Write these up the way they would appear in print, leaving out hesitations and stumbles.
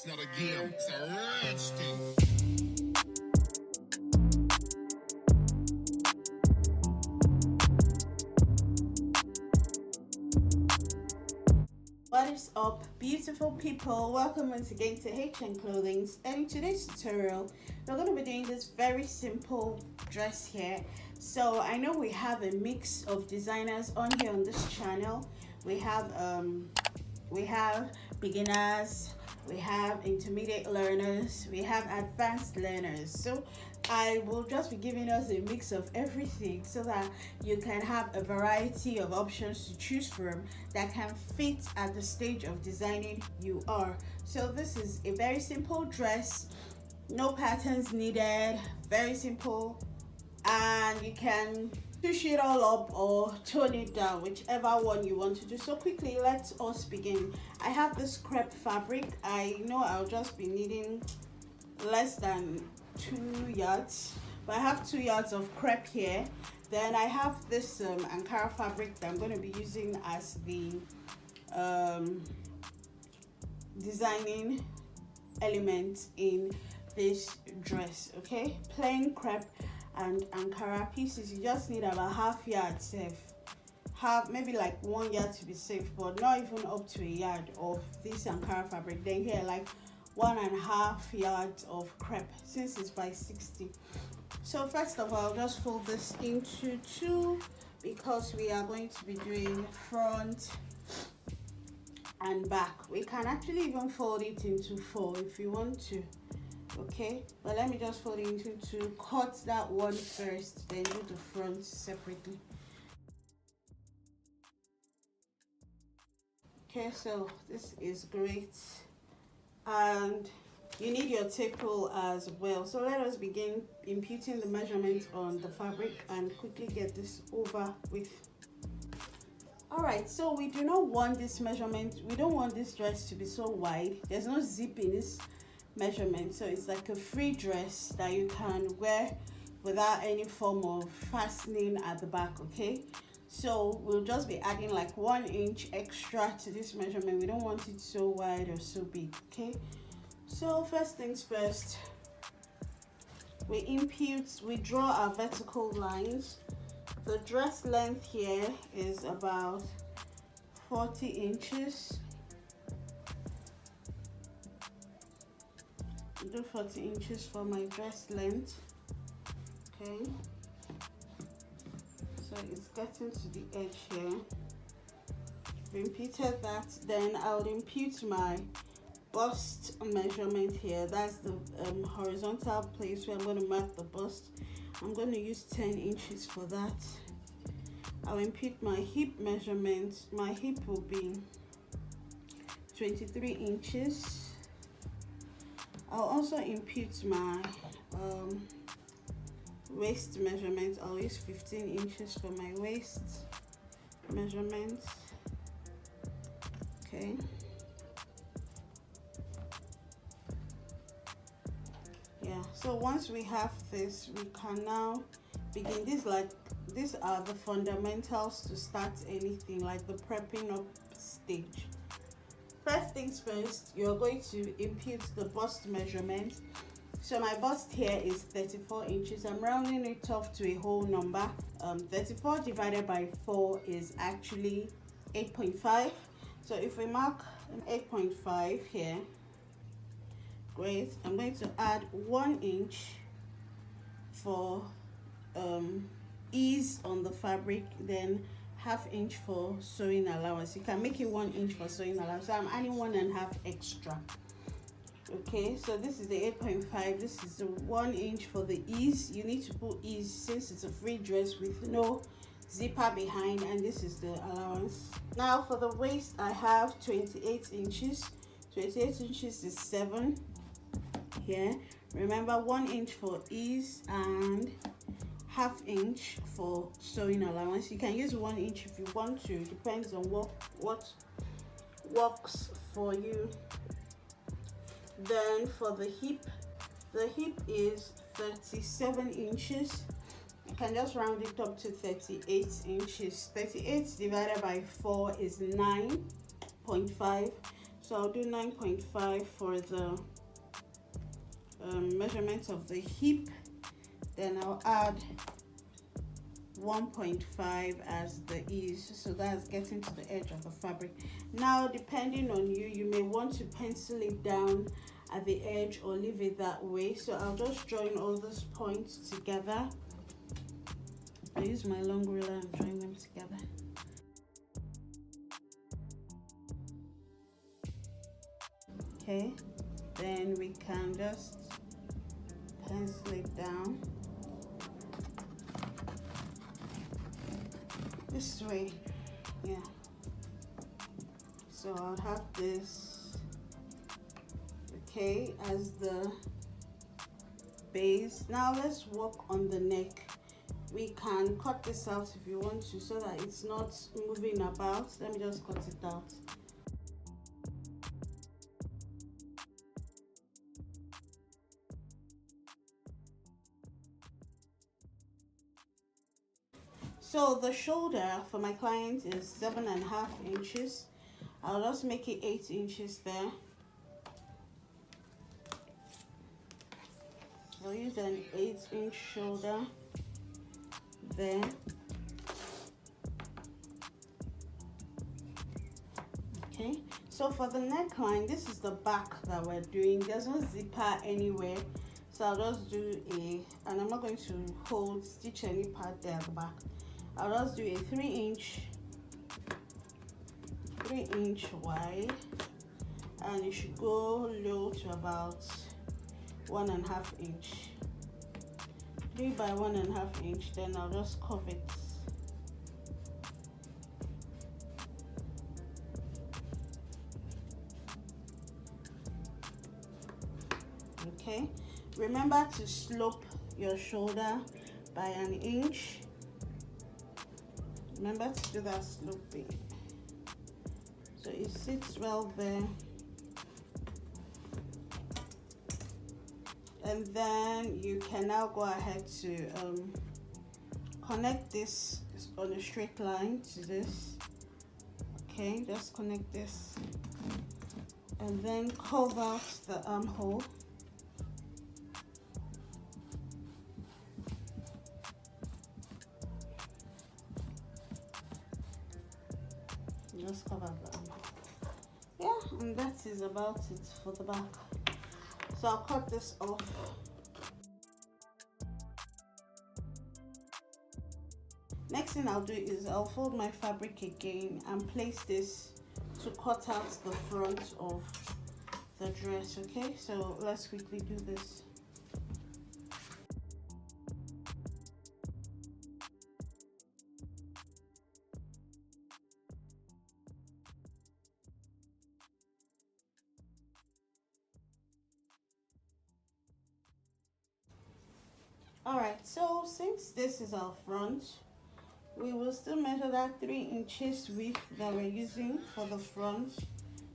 It's not a game, it's a rich thing. What is up, beautiful people? Welcome once again to hellohnclothing, and in today's tutorial we're going to be doing this very simple dress here. So I know we have a mix of designers on here on this channel. We have beginners, we have intermediate learners, we have advanced learners. So I will just be giving us a mix of everything so that you can have a variety of options to choose from that can fit at the stage of designing you are. So this is a very simple dress, no patterns needed, very simple, and you can push it all up or tone it down, whichever one you want to do. So quickly, let us begin. I have this crepe fabric. I know I'll just be needing less than 2 yards, but I have 2 yards of crepe here. Then I have this Ankara fabric that I'm going to be using as the designing element in this dress. Okay, plain crepe and Ankara pieces. You just need about half yard safe, have maybe like 1 yard to be safe, but not even up to a yard of this Ankara fabric. Then here like 1.5 yards of crepe since it's by 60. So first of all, I'll just fold this into two because we are going to be doing front and back. We can actually even fold it into 4 if you want to. Okay, but let me just fold it into 2, cut that one first, then do the front separately. Okay, so this is great, and you need your tape rule as well. So let us begin imputing the measurement on the fabric and quickly get this over with. All right, so we do not want this measurement, we don't want this dress to be so wide. There's no zip in this measurement, so it's like a free dress that you can wear without any form of fastening at the back. Okay, so we'll just be adding like 1 inch extra to this measurement. We don't want it so wide or so big. Okay, so first things first, we draw our vertical lines. The dress length here is about 40 inches. Do 40 inches for my dress length. Okay, so it's getting to the edge here. We imputed that. Then I'll impute my bust measurement here. That's the horizontal place where I'm going to mark the bust. I'm going to use 10 inches for that. I'll impute my hip measurement. My hip will be 23 inches. I'll also impute my waist measurement. I'll use 15 inches for my waist measurement. Okay. Yeah, so once we have this, we can now begin. These are the fundamentals to start anything, like the prepping up stage. First things first, you're going to impute the bust measurement. So my bust here is 34 inches. I'm rounding it off to a whole number. 34 divided by 4 is actually 8.5. So if we mark 8.5 here, great. I'm going to add 1 inch for ease on the fabric, then ½ inch for sewing allowance. You can make it 1 inch for sewing allowance, so I'm adding 1.5 extra. Okay, so this is the 8.5. This is the 1 inch for the ease. You need to put ease since it's a free dress with no zipper behind, and this is the allowance. Now for the waist, I have 28 inches. 28 inches is 7 here. Remember, 1 inch for ease and ½ inch for sewing allowance. You can use 1 inch if you want to, depends on what works for you. Then for the hip is 37 inches. You can just round it up to 38 inches. 38 divided by 4 is 9.5. So I'll do 9.5 for the measurement of the hip. Then I'll add 1.5 as the ease, so that's getting to the edge of the fabric. Now, depending on you, you may want to pencil it down at the edge or leave it that way. So I'll just join all these points together. I use my long ruler and join them together. Okay, then we can just pencil it down this way. Yeah, so I'll have this, okay, as the base. Now let's work on the neck. We can cut this out if you want to, so that it's not moving about. Let me just cut it out. So the shoulder for my client is 7.5 inches. I'll just make it 8 inches there. I'll use an 8-inch shoulder there. Okay, so for the neckline, this is the back that we're doing. There's no zipper anywhere, so I'll just do and I'm not going to stitch any part there at the back. I'll just do a 3-inch wide, and it should go low to about 1.5 inch. 3 by 1.5 inch. Then I'll just curve it. Okay, remember to slope your shoulder by 1 inch. Remember to do that sloping so it sits well there. And then you can now go ahead to connect this on a straight line to this. Okay, just connect this and then curve out the armhole. Just cover the armhole. Yeah, and that is about it for the back. So I'll cut this off. Next thing I'll do is I'll fold my fabric again and place this to cut out the front of the dress. Okay, so let's quickly do this. Alright, so since this is our front, we will still measure that 3 inches width that we're using for the front.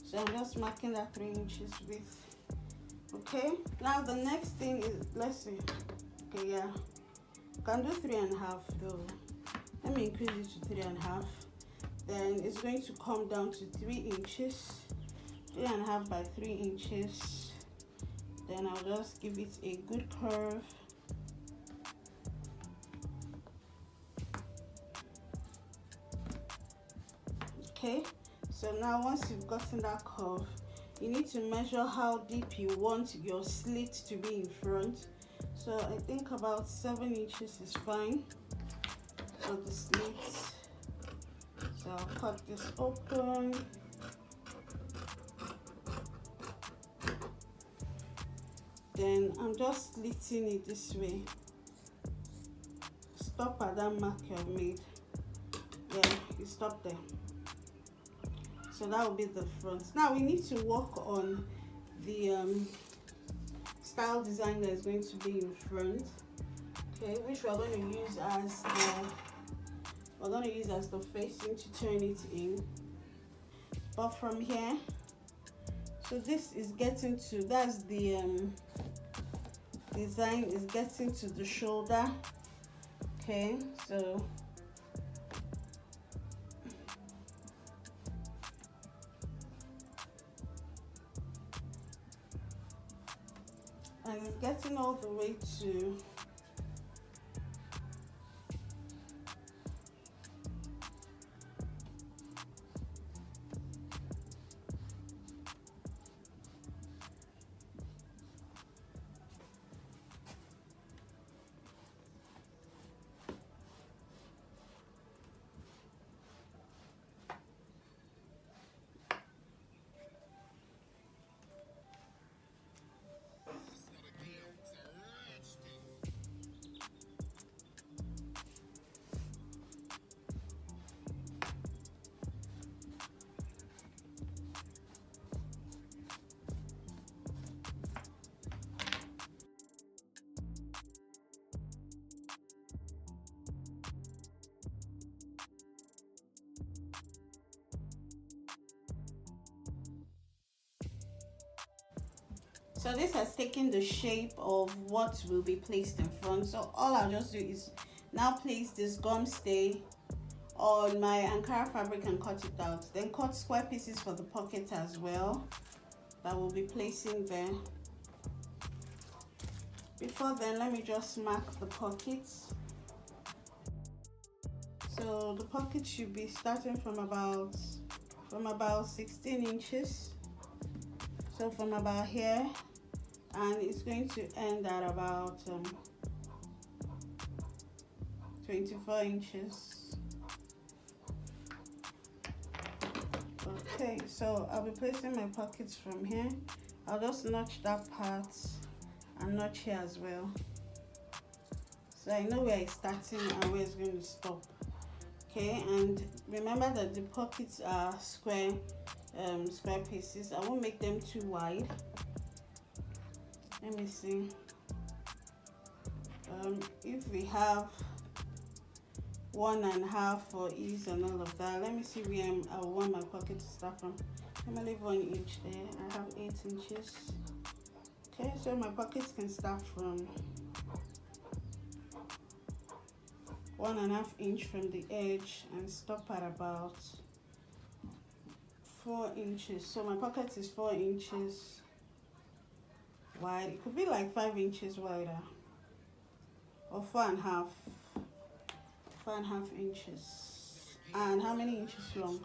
So I'm just marking that 3 inches width. Okay, now the next thing is, let's see. Okay, yeah, can do 3.5 though. Let me increase it to 3.5. Then it's going to come down to 3 inches. 3.5 by 3 inches. Then I'll just give it a good curve. Okay, so now once you've gotten that curve, you need to measure how deep you want your slit to be in front. So I think about 7 inches is fine for the slits. So I'll cut this open. Then I'm just slitting it this way. Stop at that mark you've made. Yeah, you stop there. So that will be the front. Now we need to work on the style design that is going to be in front. Okay, which we're going to use as the facing to turn it in. But from here, so this is getting to, that's the design is getting to the shoulder. Okay, so and it's getting all the way to so this has taken the shape of what will be placed in front. So all I'll just do is now place this gum stay on my Ankara fabric and cut it out. Then cut square pieces for the pocket as well that we'll be placing there. Before then, let me just mark the pockets. So the pocket should be starting from about 16 inches. So from about here, and it's going to end at about 24 inches. Okay, so I'll be placing my pockets from here. I'll just notch that part and notch here as well, so I know where it's starting and where it's going to stop. Okay, and remember that the pockets are square pieces. I won't make them too wide. Let me see. If we have 1.5 for ease and all of that, let me see where I want my pocket to start from. I'm gonna leave 1 inch there. I have 8 inches. Okay, so my pockets can start from 1.5 inch from the edge and stop at about 4 inches. So my pocket is 4 inches wide. It could be like 5 inches wider, or 4.5 inches. And how many inches long?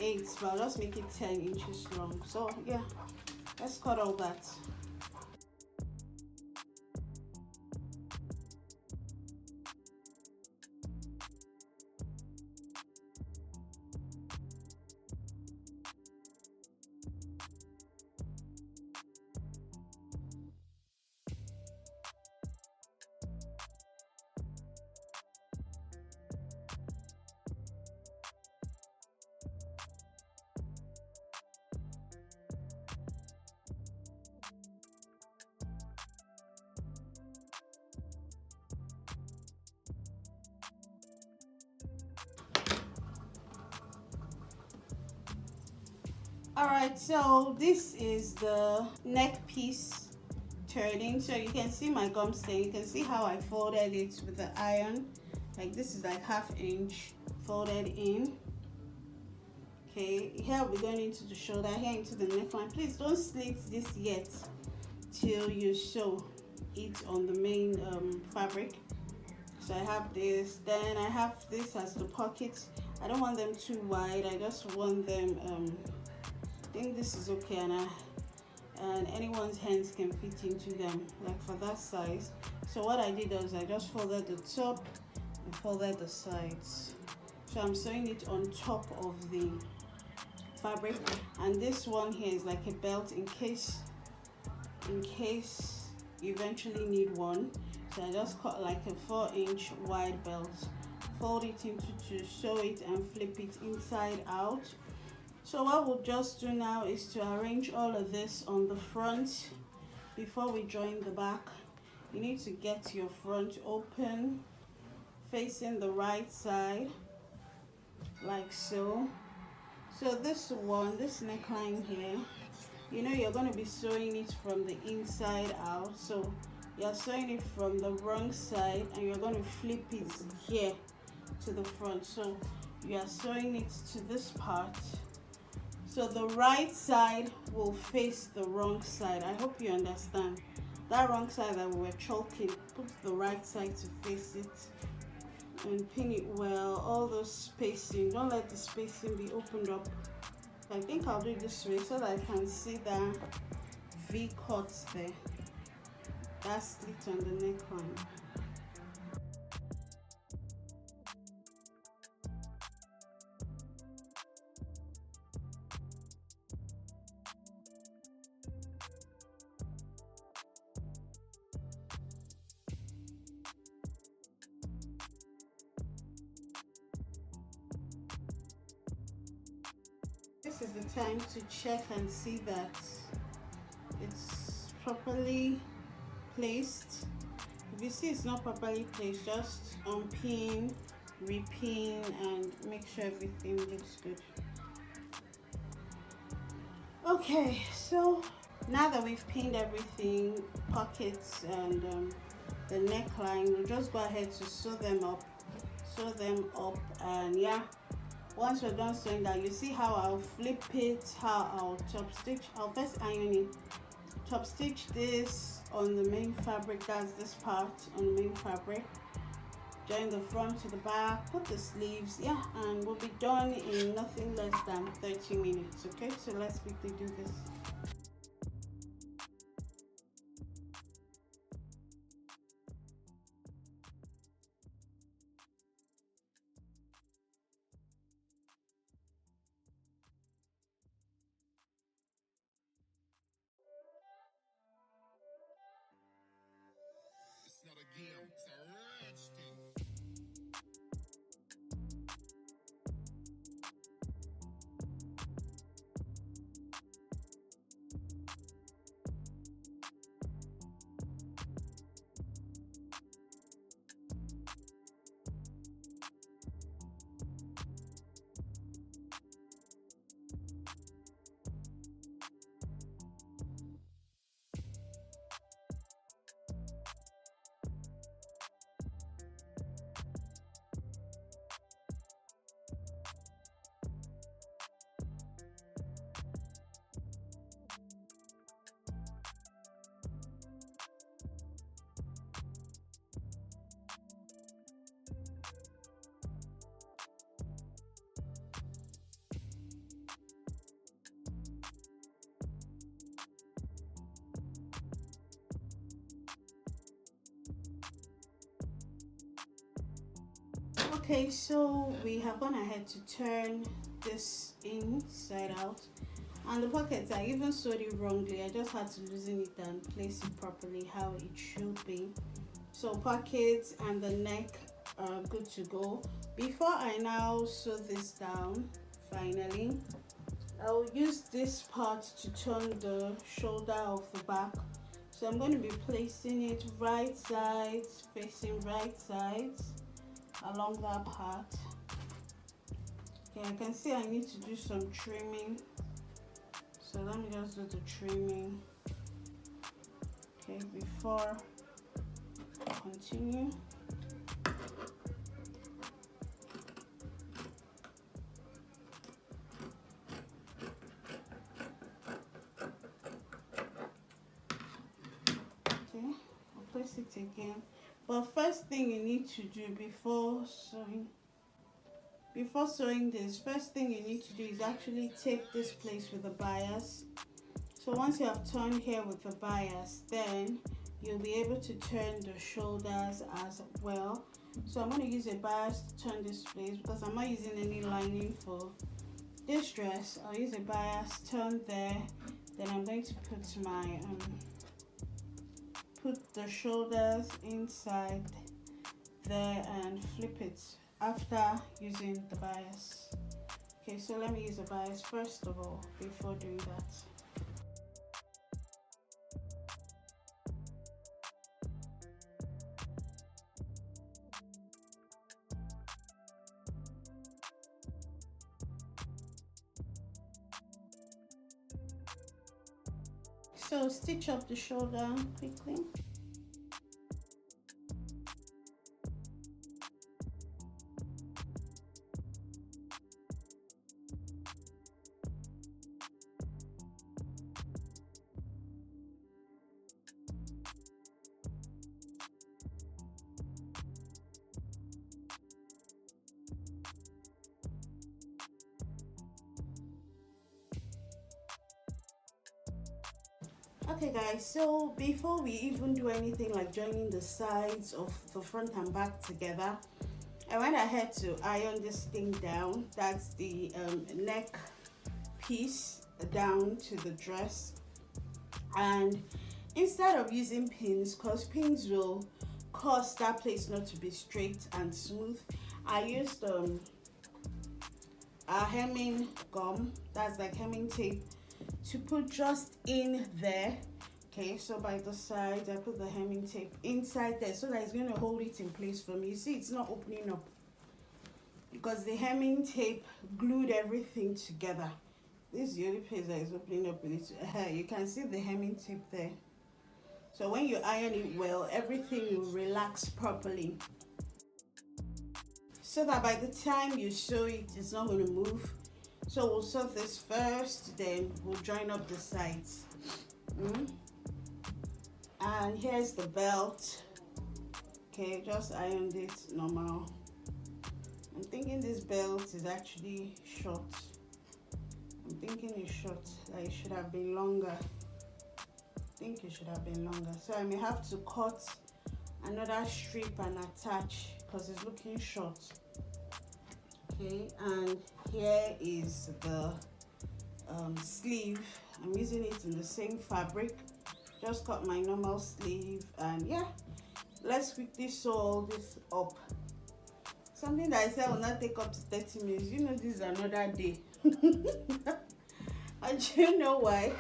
8, but I'll just make it 10 inches long. So yeah, let's cut all that. Alright, so this is the neck piece turning. So you can see my gum stain. You can see how I folded it with the iron. Like this is like 1/2 inch folded in. Okay, here we're going into the shoulder, here into the neckline. Please don't slit this yet till you sew it on the main fabric. So I have this, then I have this as the pockets. I don't want them too wide. I just want them I think this is okay, and anyone's hands can fit into them, like for that size. So what I did was I just folded the top and folded the sides. So I'm sewing it on top of the fabric, and this one here is like a belt in case you eventually need one. So I just cut like a 4-inch wide belt, fold it into two, sew it and flip it inside out. So what we'll just do now is to arrange all of this on the front before we join the back. You need to get your front open, facing the right side, like so. So this neckline here, you know you're going to be sewing it from the inside out. So you're sewing it from the wrong side and you're going to flip it here to the front. So you are sewing it to this part. So the right side will face the wrong side. I hope you understand. That wrong side that we were chalking, put the right side to face it and pin it well. All those spacing, don't let the spacing be opened up. I think I'll do it this way so that I can see the V cuts there. That slit on the neckline. This is the time to check and see that it's properly placed. If you see it's not properly placed, just unpin, repin, and make sure everything looks good. Okay, so now that we've pinned everything, pockets and the neckline, we'll just go ahead to sew them up, and yeah, once we're done sewing that, you see how I'll flip it, how I'll top stitch. I'll first iron it, top stitch this on the main fabric, that's this part on the main fabric, join the front to the back, put the sleeves, yeah, and we'll be done in nothing less than 30 minutes. Okay, so let's quickly do this. It's not a game, it's a rich thing. Okay, so we have gone ahead to turn this inside out, and the pockets, I even sewed it wrongly. I just had to loosen it and place it properly how it should be. So pockets and the neck are good to go. Before I now sew this down, finally, I'll use this part to turn the shoulder of the back. So I'm going to be placing it right sides, facing right sides along that part. Okay, I can see I need to do some trimming, so let me just do the trimming, okay, before I continue. Okay, I'll place it again. But first thing you need to do before sewing this, first thing you need to do is actually take this place with a bias. So once you have turned here with the bias, then you'll be able to turn the shoulders as well. So I'm going to use a bias to turn this place because I'm not using any lining for this dress. I'll use a bias, turn there, then I'm going to put my put the shoulders inside there and flip it after using the bias. Okay, so let me use a bias first of all before doing that. So stitch up the shoulder quickly. Okay guys, so before we even do anything like joining the sides of the front and back together, I went ahead to iron this thing down. That's the neck piece down to the dress. And instead of using pins, because pins will cause that place not to be straight and smooth, I used a hemming gum, that's like hemming tape, to put just in there. Okay, so by the side I put the hemming tape inside there so that it's going to hold it in place for me. You see, it's not opening up because the hemming tape glued everything together. This is the only place that is opening up a little. You can see the hemming tape there. So when you iron it well, everything will relax properly, so that by the time you sew it, it's not going to move. So we'll sew this first, then we'll join up the sides. And here's the belt. Okay, just ironed it normal. I'm thinking this belt is actually short. I'm thinking it's short. Like, it should have been longer. I think it should have been longer. So I may have to cut another strip and attach because it's looking short. Okay, and here is the sleeve. I'm using it in the same fabric. Just cut my normal sleeve, and yeah, let's quickly sew all this up. Something that I said will not take up to 30 minutes. You know, this is another day. And you know why?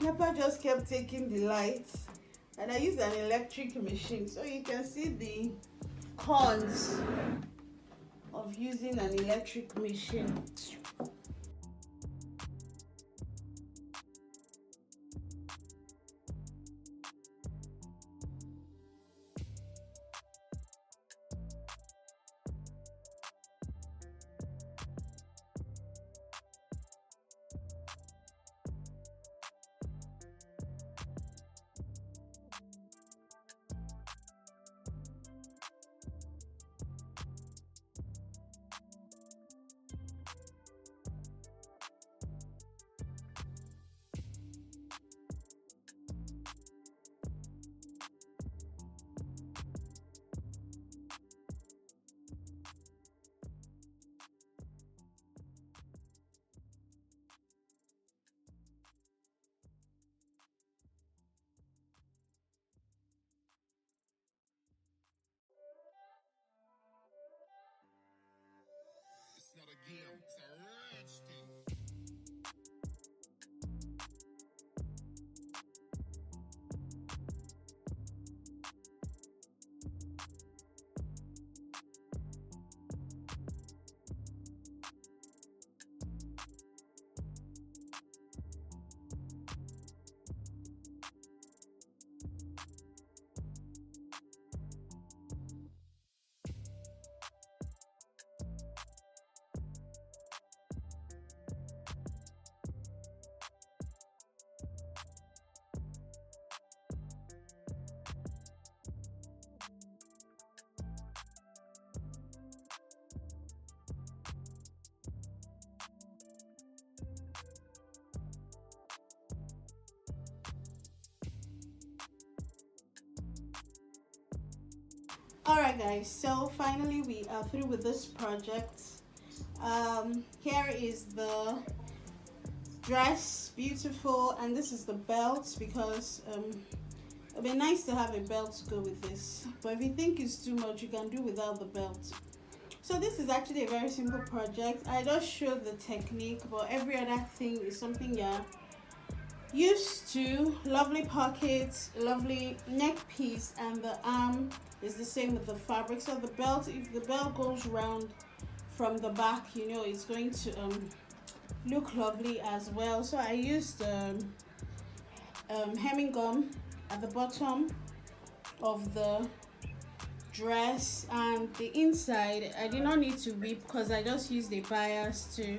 Napa just kept taking the lights, and I used an electric machine, so you can see the cons of using an electric machine. It's not a game, it's a rich thing. Alright guys, so finally we are through with this project. Here is the dress, beautiful, and this is the belt, because it'd be nice to have a belt to go with this, but if you think it's too much, you can do without the belt. So this is actually a very simple project. I just showed the technique, but every other thing is something you're used to. Lovely pockets, lovely neck piece, and the arm is the same with the fabric. So the belt, if the belt goes round from the back, you know it's going to look lovely as well. So I used hemming gum at the bottom of the dress, and the inside I did not need to whip because I just used a bias to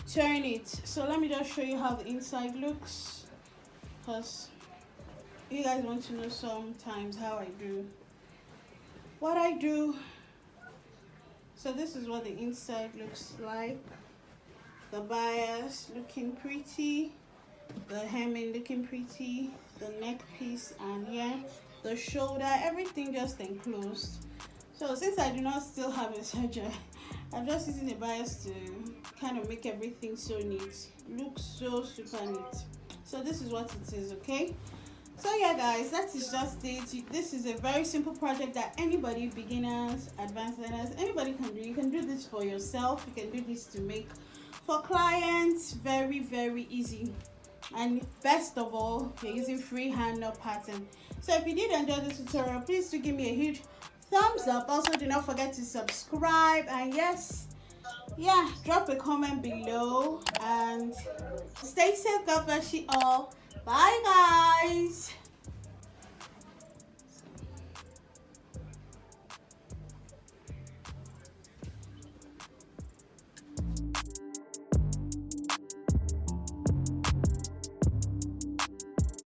turn it. So let me just show you how the inside looks, because you guys want to know sometimes how I do what I do. So this is what the inside looks like. The bias looking pretty, the hemming looking pretty, the neck piece, and yeah, the shoulder, everything just enclosed. So since I do not still have a serger, I'm just using a bias to kind of make everything so neat. Looks so super neat. So this is what it is, okay? So yeah guys, that is just it. This is a very simple project that anybody, beginners, advanced learners, anybody can do. You can do this for yourself, you can do this to make for clients. Very, very easy. And best of all, you're using freehand, no pattern. So if you did enjoy this tutorial, please do give me a huge thumbs up. Also, do not forget to subscribe, and yes, yeah, drop a comment below, and stay safe. God bless you all. Bye guys.